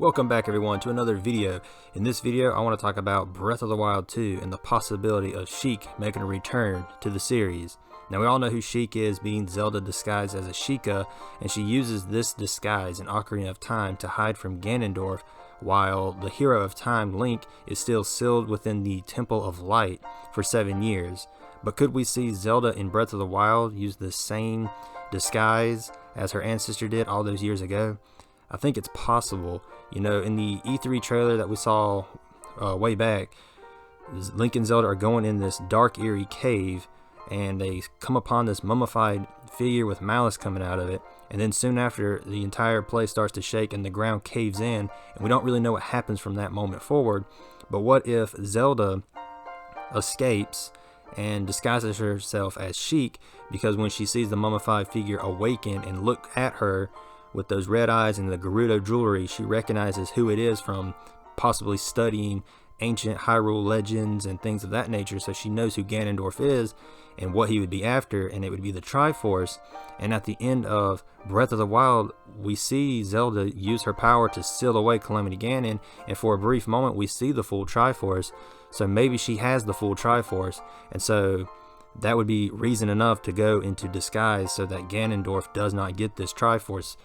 Welcome back everyone to another video. In this video I want to talk about Breath of the Wild 2 and the possibility of Sheik making a return to the series. Now we all know who Sheik is, being Zelda disguised as a Sheikah, and she uses this disguise in Ocarina of Time to hide from Ganondorf while the hero of time, Link, is still sealed within the Temple of Light for 7 years. But could we see Zelda in Breath of the Wild use the same disguise as her ancestor did all those years ago? I think it's possible. You know, in the E3 trailer that we saw way back, Link and Zelda are going in this dark, eerie cave, and they come upon this mummified figure with malice coming out of it. And then soon after, the entire place starts to shake and the ground caves in, and we don't really know what happens from that moment forward. But what if Zelda escapes and disguises herself as Sheik, because when she sees the mummified figure awaken and look at her with those red eyes and the Gerudo jewelry, she recognizes who it is from possibly studying ancient Hyrule legends and things of that nature, so she knows who Ganondorf is and what he would be after, and it would be the Triforce. And at the end of Breath of the Wild, we see Zelda use her power to seal away Calamity Ganon, and for a brief moment we see the full Triforce. So maybe she has the full Triforce, and so that would be reason enough to go into disguise so that Ganondorf does not get this Triforce.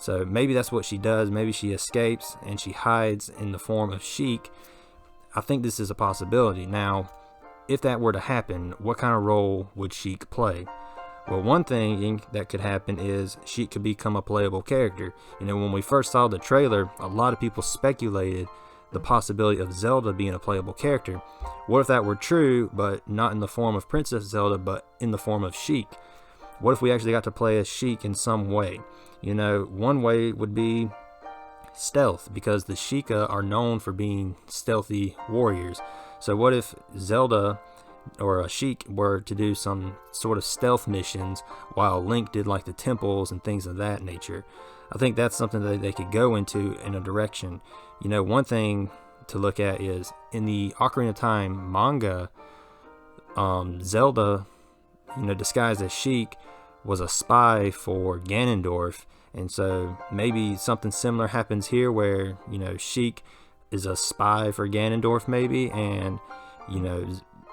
So maybe that's what she does. Maybe she escapes and she hides in the form of Sheik. I think this is a possibility. Now, if that were to happen, what kind of role would Sheik play? Well, one thing that could happen is Sheik could become a playable character. You know, when we first saw the trailer, a lot of people speculated the possibility of Zelda being a playable character. What if that were true, but not in the form of Princess Zelda, but in the form of Sheik? What if we actually got to play as Sheik in some way? You know, one way would be stealth, because the Sheikah are known for being stealthy warriors. So what if Zelda or a Sheik were to do some sort of stealth missions while Link did like the temples and things of that nature? I think that's something that they could go into in a direction. You know, one thing to look at is in the Ocarina of Time manga, Zelda, you know, disguised as Sheik, was a spy for Ganondorf, and so maybe something similar happens here where, you know, Sheik is a spy for Ganondorf maybe, and, you know,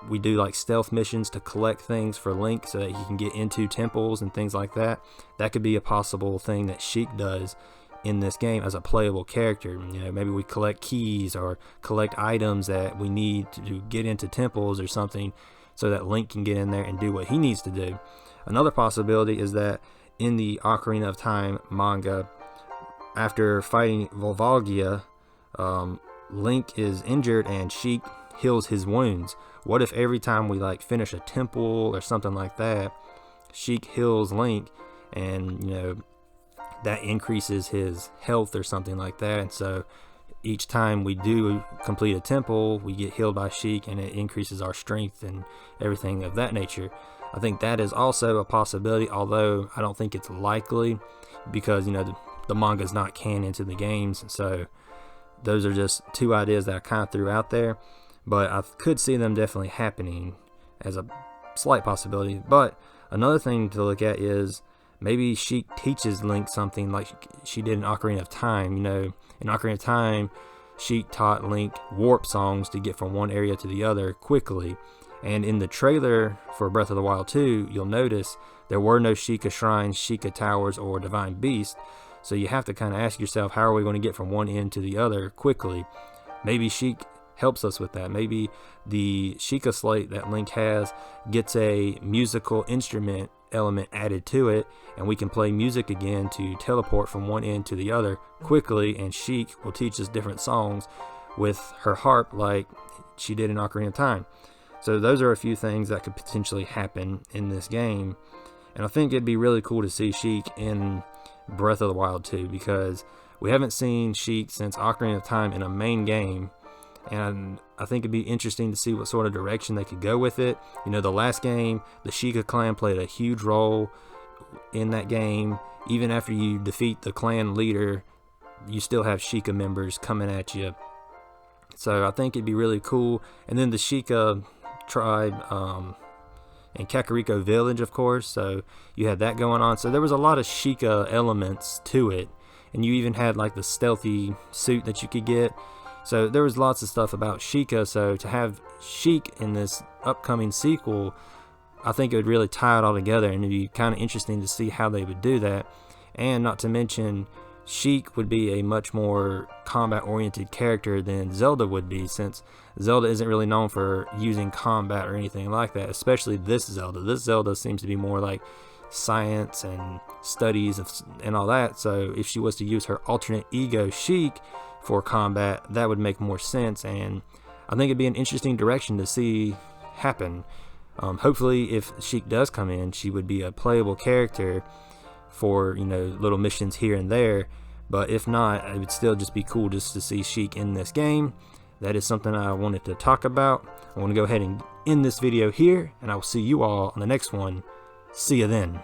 we do like stealth missions to collect things for Link so that he can get into temples and things like that. That could be a possible thing that Sheik does in this game as a playable character. You know, maybe we collect keys or collect items that we need to get into temples or something so that Link can get in there and do what he needs to do. Another possibility is that in the Ocarina of Time manga, after fighting Volvagia, Link is injured and Sheik heals his wounds. What if every time we like finish a temple or something like that, Sheik heals Link, and, you know, that increases his health or something like that, and so each time we do complete a temple, we get healed by Sheik, and it increases our strength and everything of that nature. I think that is also a possibility, although I don't think it's likely, because, you know, the manga is not canon to the games. So those are just two ideas that I kind of threw out there, but I could see them definitely happening as a slight possibility. But another thing to look at is maybe Sheik teaches Link something like she did in Ocarina of Time. You know, in Ocarina of Time, Sheik taught Link warp songs to get from one area to the other quickly. And in the trailer for Breath of the Wild 2, you'll notice there were no Sheikah shrines, Sheikah towers, or divine beast. So you have to kind of ask yourself, how are we going to get from one end to the other quickly? Maybe Sheik helps us with that. Maybe the Sheikah slate that Link has gets a musical instrument element added to it, and we can play music again to teleport from one end to the other quickly, and Sheik will teach us different songs with her harp like she did in Ocarina of Time. So those are a few things that could potentially happen in this game, and I think it'd be really cool to see Sheik in Breath of the Wild 2, because we haven't seen Sheik since Ocarina of Time in a main game, and I think it'd be interesting to see what sort of direction they could go with it. You know, the last game, the Sheikah clan played a huge role in that game. Even after you defeat the clan leader, you still have Sheikah members coming at you. So I think it'd be really cool. And then the Sheikah tribe in Kakariko Village, of course, so you had that going on. So there was a lot of Sheikah elements to it, and you even had like the stealthy suit that you could get. So there was lots of stuff about Sheikah. So to have Sheik in this upcoming sequel, I think it would really tie it all together, and it'd be kind of interesting to see how they would do that. And not to mention, Sheik would be a much more combat-oriented character than Zelda would be, since Zelda isn't really known for using combat or anything like that, especially this Zelda. This Zelda seems to be more like science and studies and all that. So if she was to use her alternate ego Sheik for combat, that would make more sense, and I think it'd be an interesting direction to see happen. Hopefully, if Sheik does come in, she would be a playable character for, you know, little missions here and there. But if not, it would still just be cool just to see Sheik in this game. That is something I wanted to talk about. I want to go ahead and end this video here, and I will see you all on the next one. See you then.